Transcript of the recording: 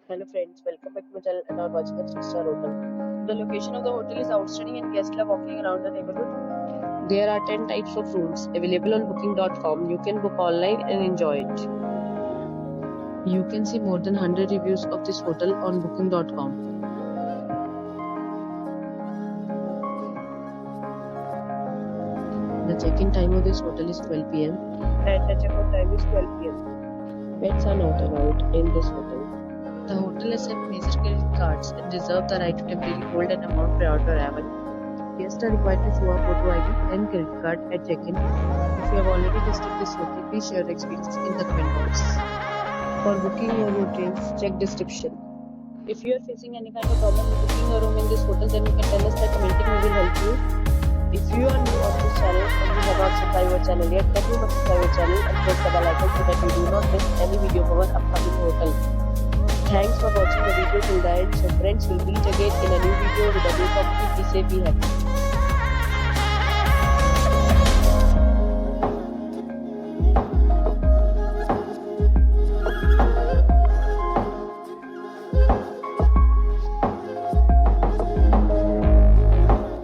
Hello friends, welcome back to my channel and are watching a 3-star hotel. The location of the hotel is outstanding and guests love walking around the neighborhood. There are 10 types of rooms available on booking.com. You can book online and enjoy it. You can see more than 100 reviews of this hotel on booking.com. The check-in time of this hotel is 12 p.m. and the check-out time is 12 p.m. Pets are not allowed in this hotel. The hotel accepts major credit cards and reserves the right to temporarily hold an amount prior to arrival. Guests are required to show a photo ID and credit card at check-in. If you have already visited this hotel, please share your experience in the comment box. For booking or bookings, check description. If you are facing any kind of problem with booking a room in this hotel, then you can tell us by commenting. We will help you. If you are new on this channel and you have not subscribed our channel yet, then you must subscribe our channel and press the bell icon so that you do not miss any video of our upcoming hotel. Thanks for watching the video till the end. So friends, will meet again in a new video with a new property. Be safe, be happy.